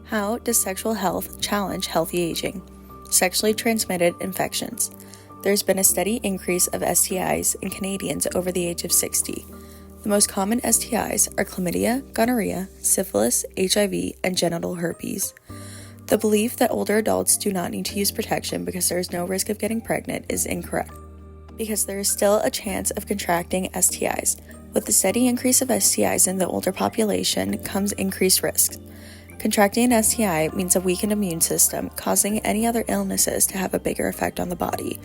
How does sexual health challenge healthy aging? Sexually transmitted infections. There's been a steady increase of STIs in Canadians over the age of 60. The most common STIs are chlamydia, gonorrhea, syphilis, HIV, and genital herpes. The belief that older adults do not need to use protection because there is no risk of getting pregnant is incorrect, because there is still a chance of contracting STIs. With the steady increase of STIs in the older population comes increased risks. Contracting an STI means a weakened immune system, causing any other illnesses to have a bigger effect on the body.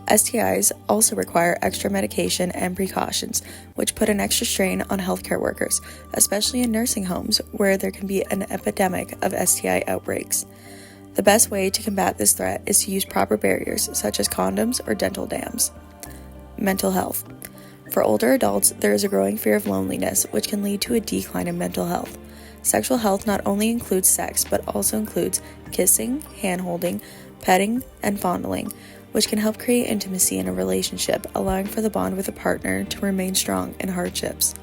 STIs also require extra medication and precautions, which put an extra strain on healthcare workers, especially in nursing homes where there can be an epidemic of STI outbreaks. The best way to combat this threat is to use proper barriers, such as condoms or dental dams. Mental health. For older adults, there is a growing fear of loneliness, which can lead to a decline in mental health. Sexual health not only includes sex, but also includes kissing, hand-holding, petting, and fondling, which can help create intimacy in a relationship, allowing for the bond with a partner to remain strong in hardships.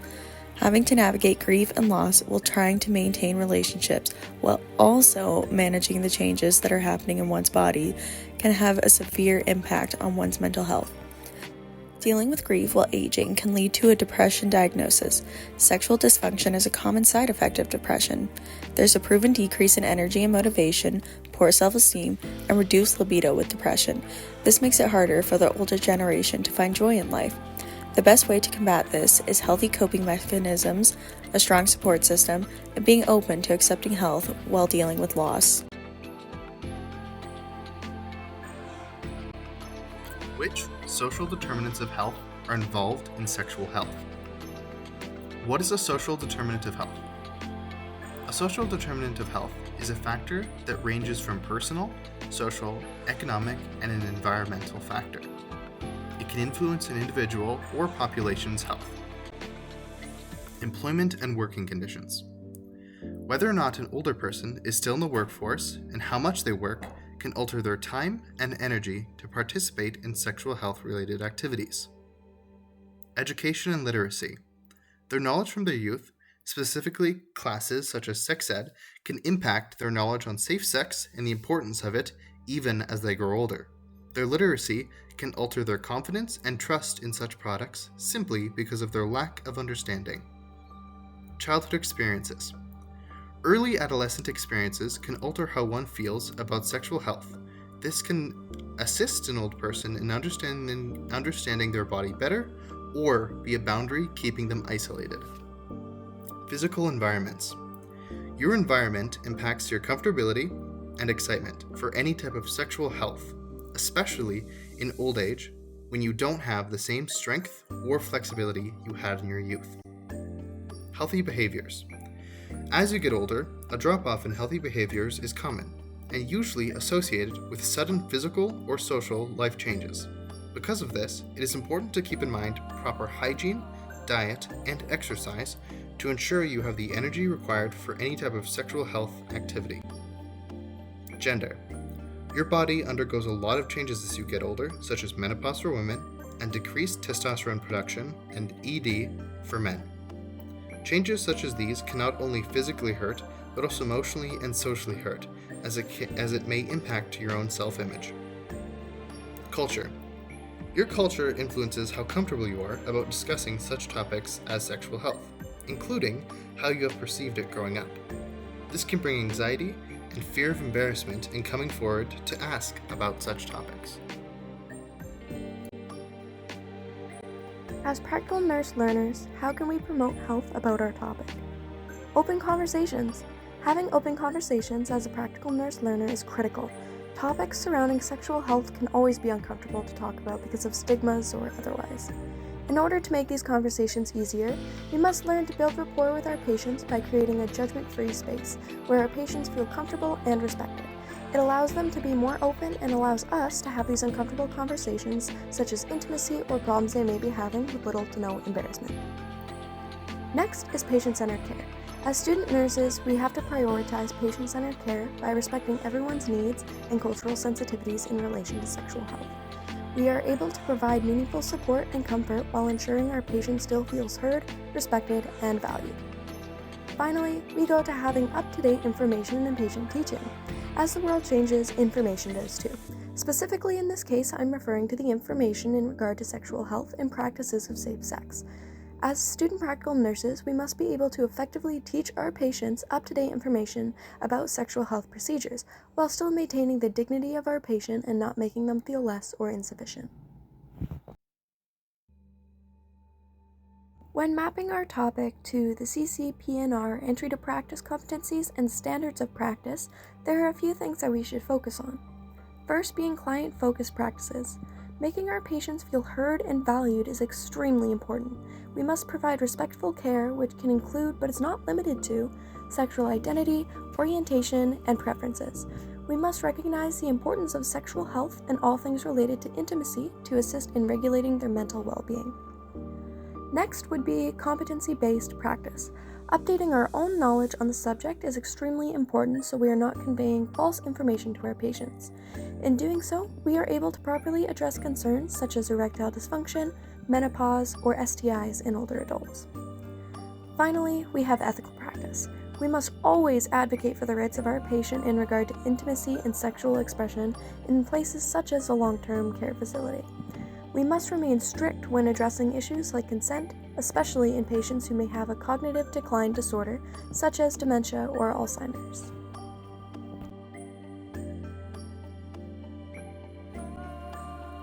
Having to navigate grief and loss while trying to maintain relationships while also managing the changes that are happening in one's body can have a severe impact on one's mental health. Dealing with grief while aging can lead to a depression diagnosis. Sexual dysfunction is a common side effect of depression. There's a proven decrease in energy and motivation, poor self-esteem, and reduced libido with depression. This makes it harder for the older generation to find joy in life. The best way to combat this is healthy coping mechanisms, a strong support system, and being open to accepting health while dealing with loss. Which social determinants of health are involved in sexual health? What is a social determinant of health? A social determinant of health is a factor that ranges from personal, social, economic, and an environmental factor. It can influence an individual or population's health. Employment and working conditions. Whether or not an older person is still in the workforce and how much they work can alter their time and energy to participate in sexual health-related activities. Education and literacy. Their knowledge from their youth, specifically classes such as sex ed, can impact their knowledge on safe sex and the importance of it even as they grow older. Their literacy can alter their confidence and trust in such products simply because of their lack of understanding. Childhood experiences. Early adolescent experiences can alter how one feels about sexual health. This can assist an old person in understanding their body better or be a boundary keeping them isolated. Physical environments. Your environment impacts your comfortability and excitement for any type of sexual health, especially in old age when you don't have the same strength or flexibility you had in your youth. Healthy behaviors. As you get older, a drop-off in healthy behaviors is common and usually associated with sudden physical or social life changes. Because of this, it is important to keep in mind proper hygiene, diet, and exercise to ensure you have the energy required for any type of sexual health activity. Gender. Your body undergoes a lot of changes as you get older, such as menopause for women and decreased testosterone production and ED for men. Changes such as these can not only physically hurt, but also emotionally and socially hurt, as it may impact your own self-image. Culture. Your culture influences how comfortable you are about discussing such topics as sexual health, including how you have perceived it growing up. This can bring anxiety and fear of embarrassment in coming forward to ask about such topics. As practical nurse learners, how can we promote health about our topic? Open conversations. Having open conversations as a practical nurse learner is critical. Topics surrounding sexual health can always be uncomfortable to talk about because of stigmas or otherwise. In order to make these conversations easier, we must learn to build rapport with our patients by creating a judgment-free space where our patients feel comfortable and respected. It allows them to be more open and allows us to have these uncomfortable conversations, such as intimacy or problems they may be having with little to no embarrassment. Next is patient-centered care. As student nurses, we have to prioritize patient-centered care by respecting everyone's needs and cultural sensitivities in relation to sexual health. We are able to provide meaningful support and comfort while ensuring our patient still feels heard, respected, and valued. Finally, we go to having up-to-date information in patient teaching. As the world changes, information does too. Specifically in this case, I'm referring to the information in regard to sexual health and practices of safe sex. As student practical nurses, we must be able to effectively teach our patients up-to-date information about sexual health procedures, while still maintaining the dignity of our patient and not making them feel less or insufficient. When mapping our topic to the CCPNR Entry to Practice Competencies and Standards of Practice, there are a few things that we should focus on. First being client-focused practices. Making our patients feel heard and valued is extremely important. We must provide respectful care, which can include, but is not limited to, sexual identity, orientation, and preferences. We must recognize the importance of sexual health and all things related to intimacy to assist in regulating their mental well-being. Next would be competency-based practice. Updating our own knowledge on the subject is extremely important so we are not conveying false information to our patients. In doing so, we are able to properly address concerns such as erectile dysfunction, menopause, or STIs in older adults. Finally, we have ethical practice. We must always advocate for the rights of our patient in regard to intimacy and sexual expression in places such as a long-term care facility. We must remain strict when addressing issues like consent, especially in patients who may have a cognitive decline disorder, such as dementia or Alzheimer's.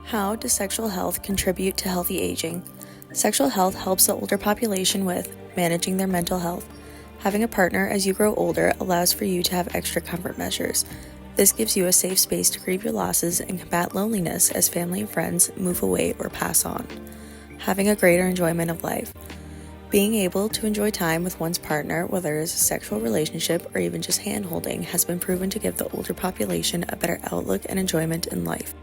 How does sexual health contribute to healthy aging? Sexual health helps the older population with managing their mental health. Having a partner as you grow older allows for you to have extra comfort measures. This gives you a safe space to grieve your losses and combat loneliness as family and friends move away or pass on. Having a greater enjoyment of life. Being able to enjoy time with one's partner, whether it's a sexual relationship or even just hand-holding, has been proven to give the older population a better outlook and enjoyment in life.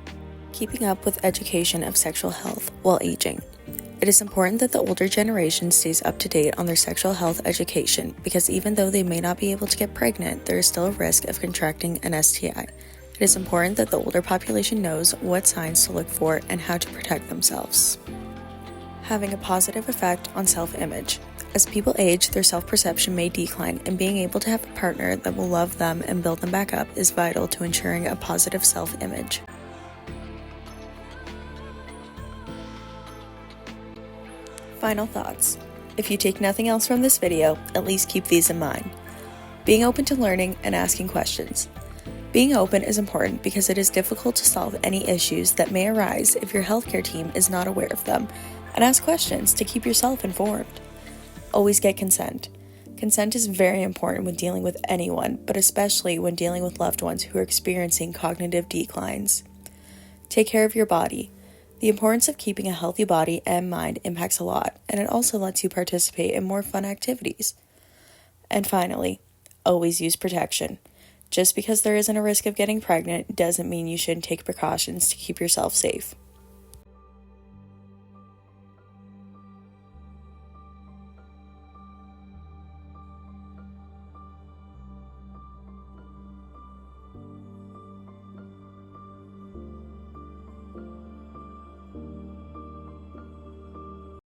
Keeping up with education of sexual health while aging. It is important that the older generation stays up to date on their sexual health education because even though they may not be able to get pregnant, there is still a risk of contracting an STI. It is important that the older population knows what signs to look for and how to protect themselves. Having a positive effect on self-image. As people age, their self-perception may decline, and being able to have a partner that will love them and build them back up is vital to ensuring a positive self-image. Final thoughts. If you take nothing else from this video, at least keep these in mind. Being open to learning and asking questions. Being open is important because it is difficult to solve any issues that may arise if your healthcare team is not aware of them, and ask questions to keep yourself informed. Always get consent. Consent is very important when dealing with anyone, but especially when dealing with loved ones who are experiencing cognitive declines. Take care of your body. The importance of keeping a healthy body and mind impacts a lot, and it also lets you participate in more fun activities. And finally, always use protection. Just because there isn't a risk of getting pregnant doesn't mean you shouldn't take precautions to keep yourself safe.